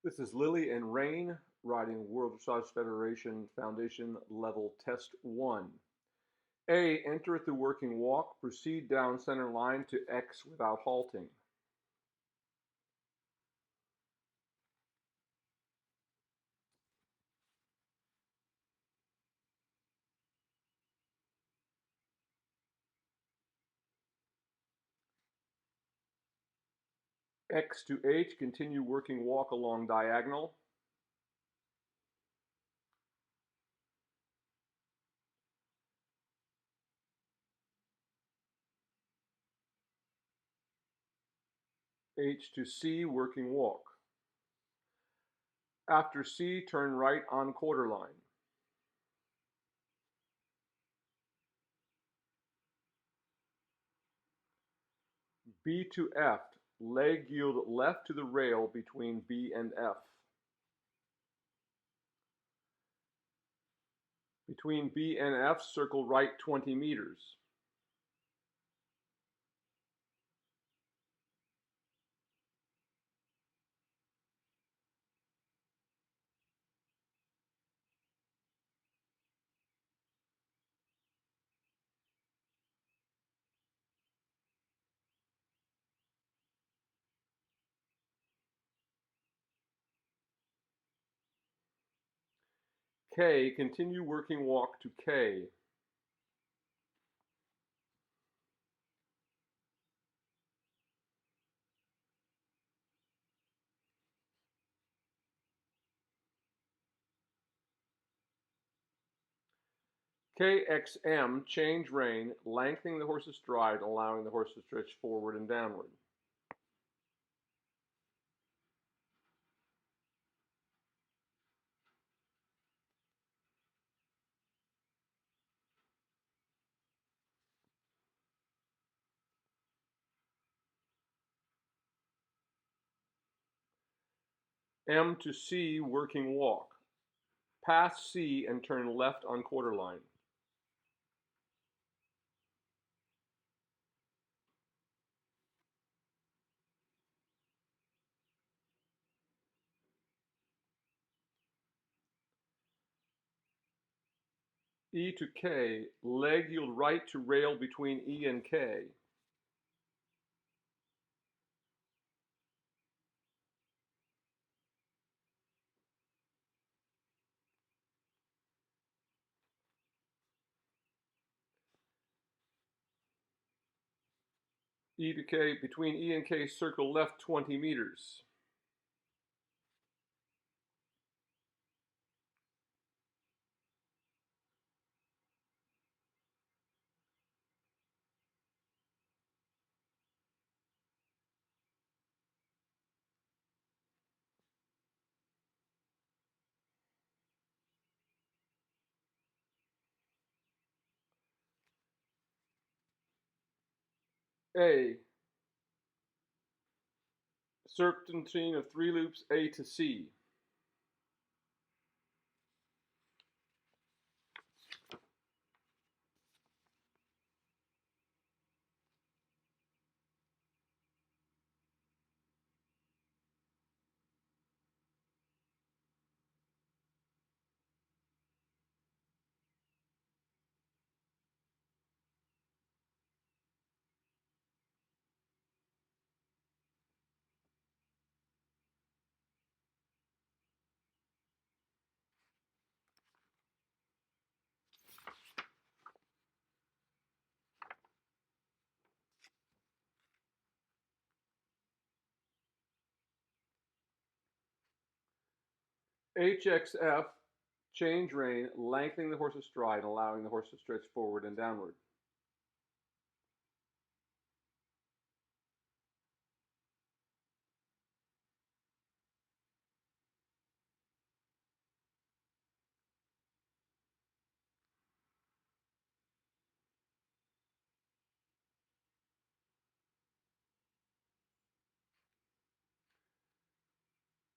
This is Lily and Rain riding World Dressage Federation Foundation Level Test 1. A. Enter at the working walk. Proceed down center line to X without halting. X to H. Continue working walk along diagonal. H to C. Working walk. After C, turn right on quarter line. B to F. Leg yield left to the rail between B and F. Between B and F, circle right 20 meters. K, continue working walk to K. KXM, change rein, lengthening the horse's stride, allowing the horse to stretch forward and downward. M to C, working walk. Pass C and turn left on quarter line. E to K, leg yield right to rail between E and K. E to K, between E and K, circle left 20 meters. A, serpentine of 3 loops, A to C. HXF, change rein, lengthening the horse's stride, allowing the horse to stretch forward and downward.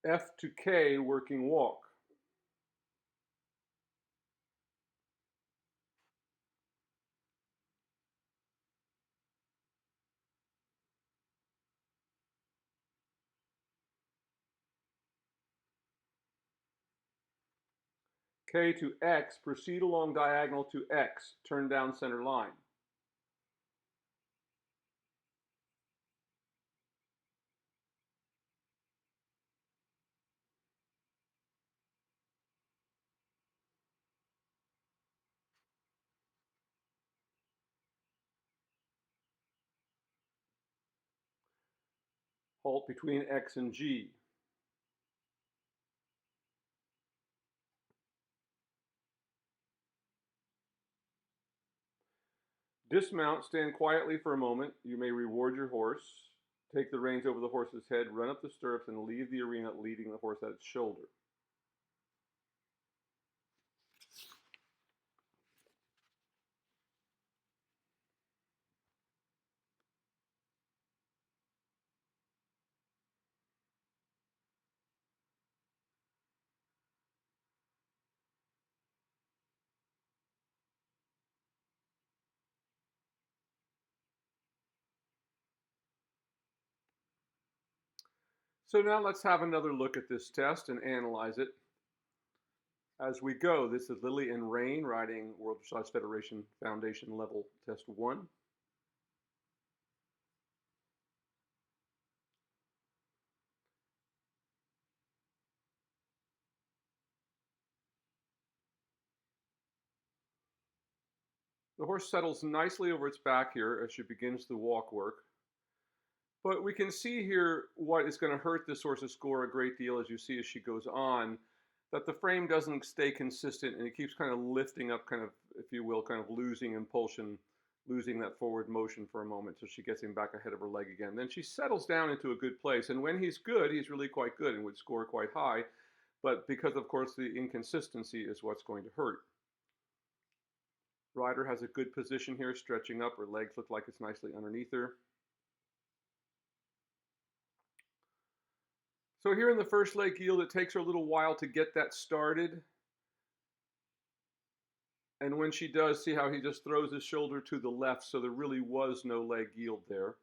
F to K, working walk. K to X, proceed along diagonal to X, turn down center line. Halt between X and G. Dismount, stand quietly for a moment. You may reward your horse. Take the reins over the horse's head, run up the stirrups, and leave the arena leading the horse at its shoulder. So now let's have another look at this test and analyze it as we go. This is Lily and Rain riding World Dressage Federation Foundation Level Test 1. The horse settles nicely over its back here as she begins the walk work. But we can see here what is going to hurt this horse's score a great deal as you see as she goes on, that the frame doesn't stay consistent and it keeps kind of lifting up, kind of, if you will, kind of losing impulsion, losing that forward motion for a moment so she gets him back ahead of her leg again. Then she settles down into a good place, and when he's good, he's really quite good and would score quite high, but because of course the inconsistency is what's going to hurt. Rider has a good position here, stretching up. Her legs look like it's nicely underneath her. So here in the first leg yield, it takes her a little while to get that started. And when she does, see how he just throws his shoulder to the left, so there really was no leg yield there.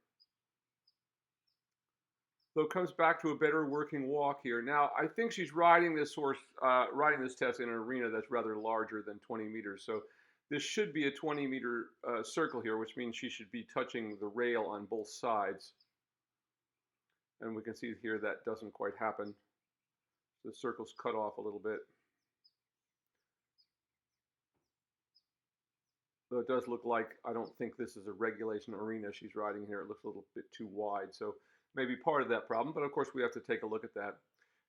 So it comes back to a better working walk here. Now, I think she's riding this horse, riding this test in an arena that's rather larger than 20 meters. So this should be a 20-meter circle here, which means she should be touching the rail on both sides. And we can see here that doesn't quite happen. The circle's cut off a little bit. Though it does look like, I don't think this is a regulation arena she's riding here. It looks a little bit too wide. So maybe part of that problem, but of course we have to take a look at that.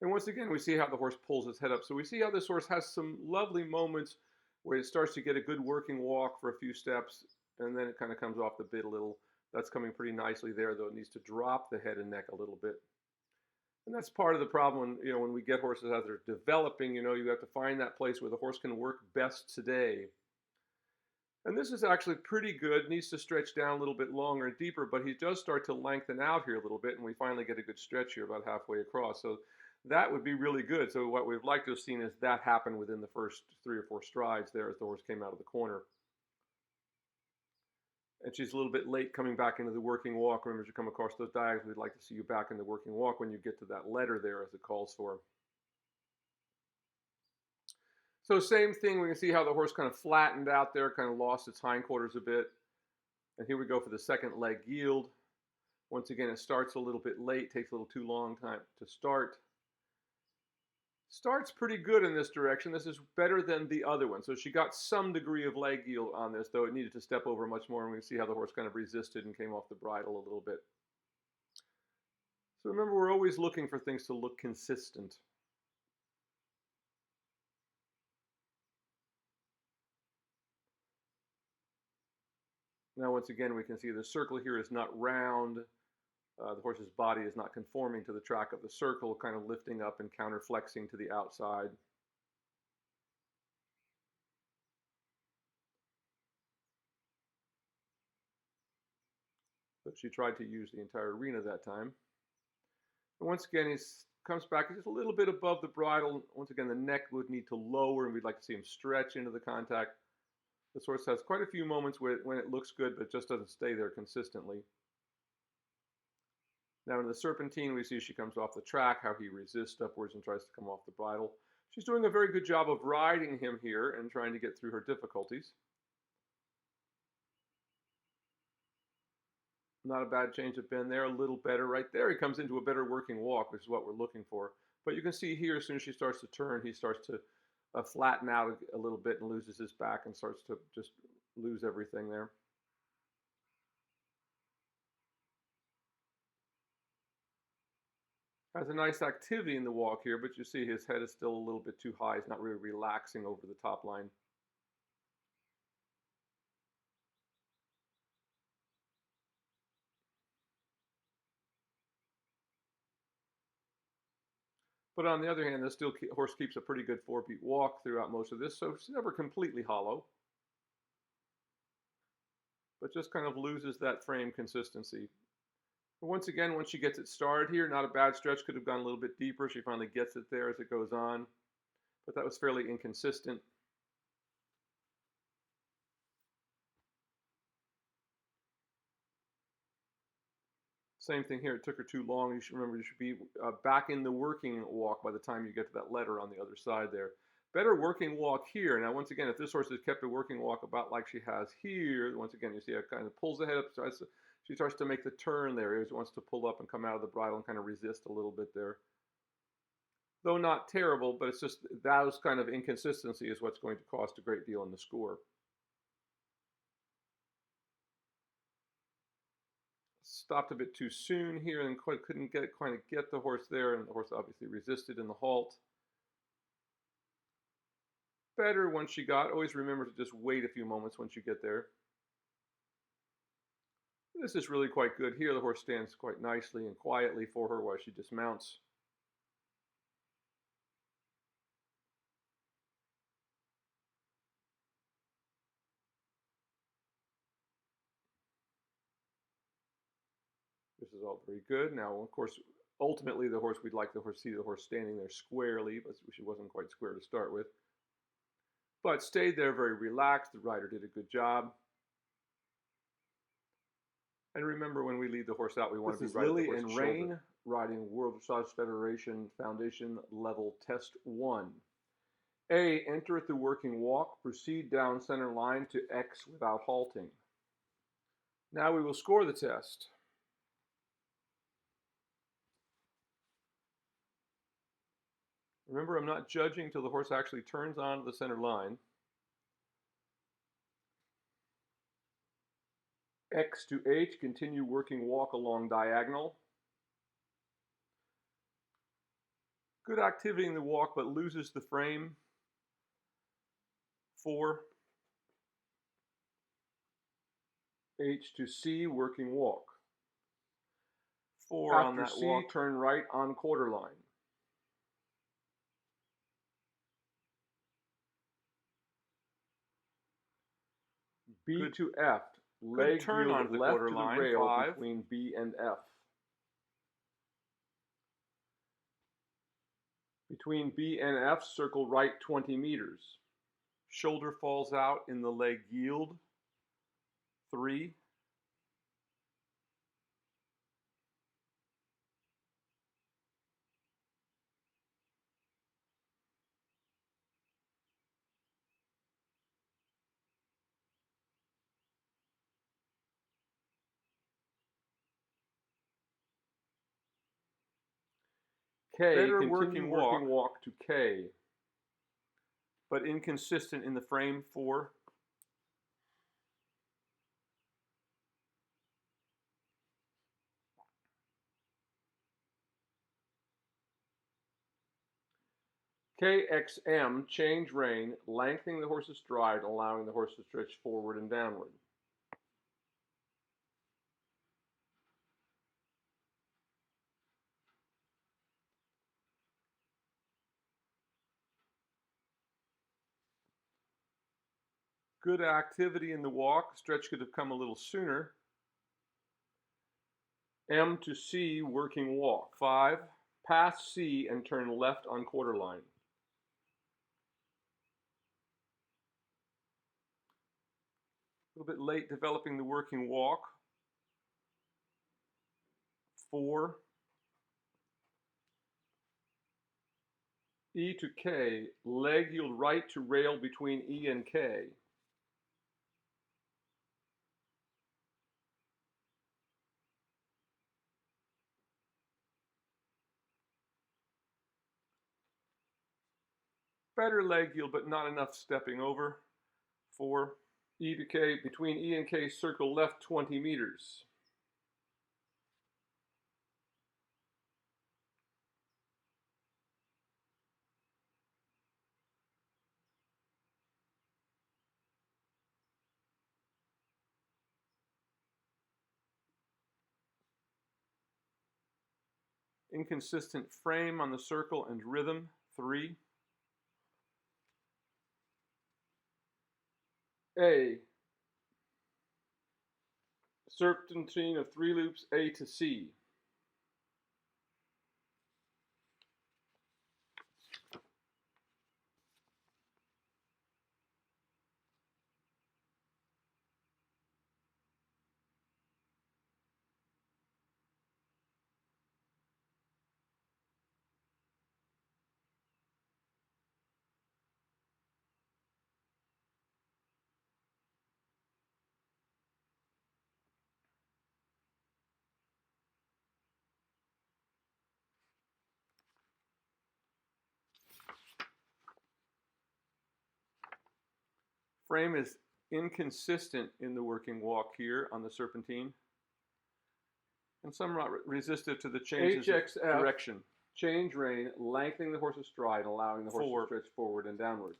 And once again, we see how the horse pulls his head up. So we see how this horse has some lovely moments where it starts to get a good working walk for a few steps, and then it kind of comes off the bit a little. That's coming pretty nicely there, though it needs to drop the head and neck a little bit. And that's part of the problem, when we get horses as they're developing, you have to find that place where the horse can work best today. And this is actually pretty good, needs to stretch down a little bit longer and deeper, but he does start to lengthen out here a little bit, and we finally get a good stretch here about halfway across. So that would be really good. So what we'd like to have seen is that happen within the first 3 or 4 strides there as the horse came out of the corner. And she's a little bit late coming back into the working walk. Remember, as you come across those diagonals, we'd like to see you back in the working walk when you get to that letter there as it calls for. So same thing, we can see how the horse kind of flattened out there, kind of lost its hindquarters a bit. And here we go for the second leg yield. Once again, it starts a little bit late, takes a little too long time to start. Starts pretty good in this direction. This is better than the other one. So she got some degree of leg yield on this, though it needed to step over much more. And we can see how the horse kind of resisted and came off the bridle a little bit. So remember, we're always looking for things to look consistent. Now, once again, we can see the circle here is not round. The horse's body is not conforming to the track of the circle, kind of lifting up and counterflexing to the outside. But she tried to use the entire arena that time. And once again, he comes back just a little bit above the bridle. Once again, the neck would need to lower, and we'd like to see him stretch into the contact. This horse has quite a few moments when it looks good, but it just doesn't stay there consistently. Now in the serpentine, we see she comes off the track, how he resists upwards and tries to come off the bridle. She's doing a very good job of riding him here and trying to get through her difficulties. Not a bad change of bend there, a little better right there. He comes into a better working walk, which is what we're looking for. But you can see here, as soon as she starts to turn, he starts to flatten out a little bit and loses his back and starts to just lose everything there. Has a nice activity in the walk here, but you see his head is still a little bit too high. He's not really relaxing over the top line. But on the other hand, this horse keeps a pretty good 4-beat walk throughout most of this, so it's never completely hollow. But just kind of loses that frame consistency. But once again, once she gets it started here, not a bad stretch, could have gone a little bit deeper. She finally gets it there as it goes on, but that was fairly inconsistent. Same thing here, it took her too long. You should remember you should be back in the working walk by the time you get to that letter on the other side there. Better working walk here. Now, once again, if this horse has kept a working walk about like she has here, once again, you see it kind of pulls the head up, she starts to make the turn there. He wants to pull up and come out of the bridle and kind of resist a little bit there. Though not terrible, but it's just those kind of inconsistency is what's going to cost a great deal in the score. Stopped a bit too soon here and couldn't quite get the horse there, and the horse obviously resisted in the halt. Better once she got. Always remember to just wait a few moments once you get there. This is really quite good here. The horse stands quite nicely and quietly for her while she dismounts. This is all very good. Now, of course, ultimately the horse, we'd like the horse, see the horse standing there squarely, but she wasn't quite square to start with. But stayed there very relaxed. The rider did a good job. And remember, when we lead the horse out, we want to be right at the horse's shoulder. This is Lily and Rain riding World Dressage Federation Foundation Level Test 1. A. Enter at the working walk. Proceed down center line to X without halting. Now we will score the test. Remember, I'm not judging till the horse actually turns onto the center line. X to H, continue working walk along diagonal. Good activity in the walk, but loses the frame. 4. H to C, working walk. 4 on that C, walk. Turn right on quarter line. B good, to F. Leg turn on the left to the rail 5. Between B and F. Between B and F, circle right 20 meters. Shoulder falls out in the leg yield. 3. K, better working walk to K, but inconsistent in the frame. 4. KXM, change rein, lengthening the horse's stride, allowing the horse to stretch forward and downward. Good activity in the walk. Stretch could have come a little sooner. M to C, working walk. 5. Pass C and turn left on quarter line. A little bit late developing the working walk. 4. E to K, leg yield right to rail between E and K. Better leg yield, but not enough stepping over. 4. E to K, between E and K, circle left 20 meters. Inconsistent frame on the circle and rhythm, 3. A, serpentine of 3 loops, A to C. Frame is inconsistent in the working walk here on the serpentine, and somewhat resistive to the changes of direction. Change rein, lengthening the horse's stride, allowing the horse to stretch forward and downward.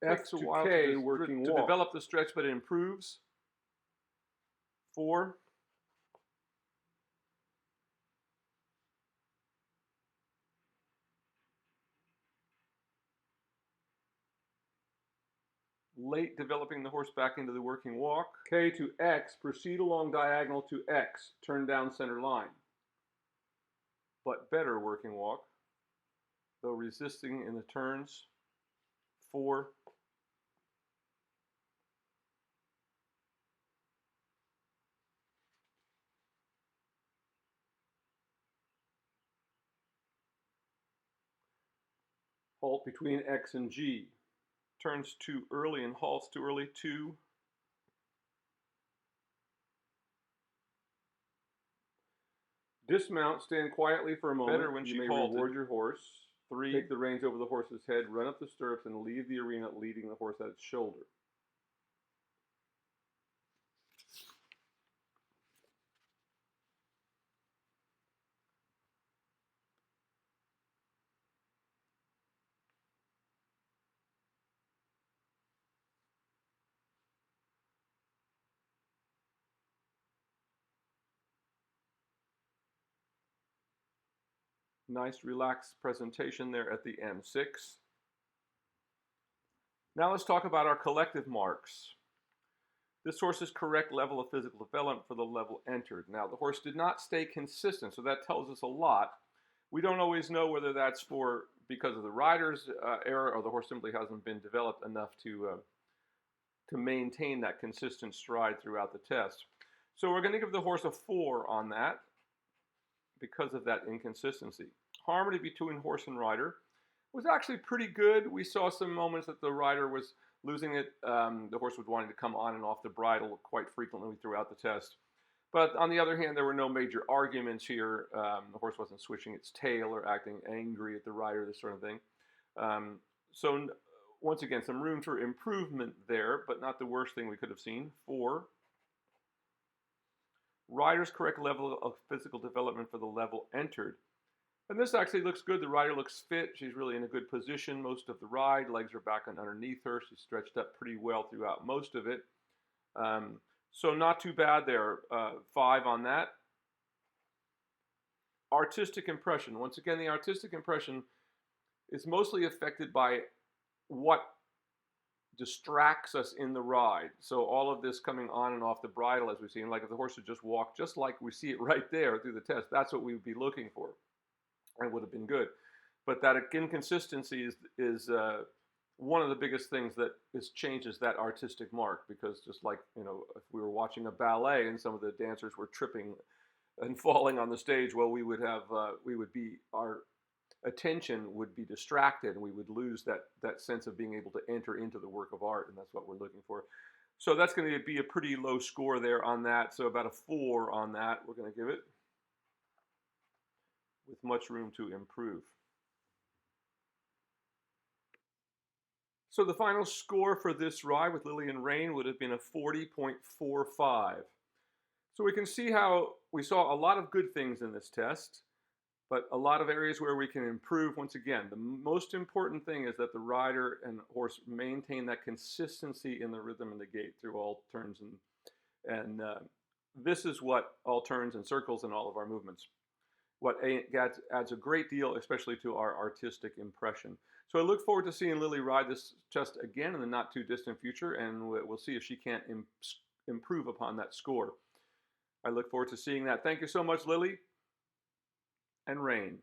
F to K, working walk. To develop the stretch, but it improves. 4. Late developing the horse back into the working walk. K to X, proceed along diagonal to X, turn down center line. But better working walk, though resisting in the turns. 4. Halt between X and G. Turns too early and halts too early. 2. Dismount, stand quietly for a moment. Better when you may reward your horse. 3. Take the reins over the horse's head, run up the stirrups, and leave the arena leading the horse at its shoulder. Nice relaxed presentation there at the end. 6. Now let's talk about our collective marks. This horse's correct level of physical development for the level entered. Now the horse did not stay consistent, so that tells us a lot. We don't always know whether that's because of the rider's error, or the horse simply hasn't been developed enough to maintain that consistent stride throughout the test. So we're going to give the horse a 4 on that, because of that inconsistency. Harmony between horse and rider was actually pretty good. We saw some moments that the rider was losing it. The horse was wanting to come on and off the bridle quite frequently throughout the test. But on the other hand, there were no major arguments here. The horse wasn't switching its tail or acting angry at the rider, this sort of thing. So once again, some room for improvement there, but not the worst thing we could have seen. 4. Rider's correct level of physical development for the level entered. And this actually looks good. The rider looks fit. She's really in a good position most of the ride. Legs are back on underneath her. She's stretched up pretty well throughout most of it. So not too bad there. 5 on that. Artistic impression. Once again, the artistic impression is mostly affected by what distracts us in the ride. So all of this coming on and off the bridle, as we've seen, like if the horse had just walked just like we see it right there through the test, that's what we would be looking for. And it would have been good. But that inconsistency is one of the biggest things that changes that artistic mark, because just like, if we were watching a ballet and some of the dancers were tripping and falling on the stage, well, our attention would be distracted, and we would lose that sense of being able to enter into the work of art, and that's what we're looking for. So that's going to be a pretty low score there on that, so about a 4 on that we're going to give it, with much room to improve. So the final score for this ride with Lily and Rain would have been a 40.45. So we can see how we saw a lot of good things in this test, but a lot of areas where we can improve. Once again, the most important thing is that the rider and horse maintain that consistency in the rhythm and the gait through all turns, and this is what all turns and circles and all of our movements, what adds a great deal, especially to our artistic impression. So I look forward to seeing Lily ride this test again in the not too distant future, and we'll see if she can't improve upon that score. I look forward to seeing that. Thank you so much, Lily and Rain.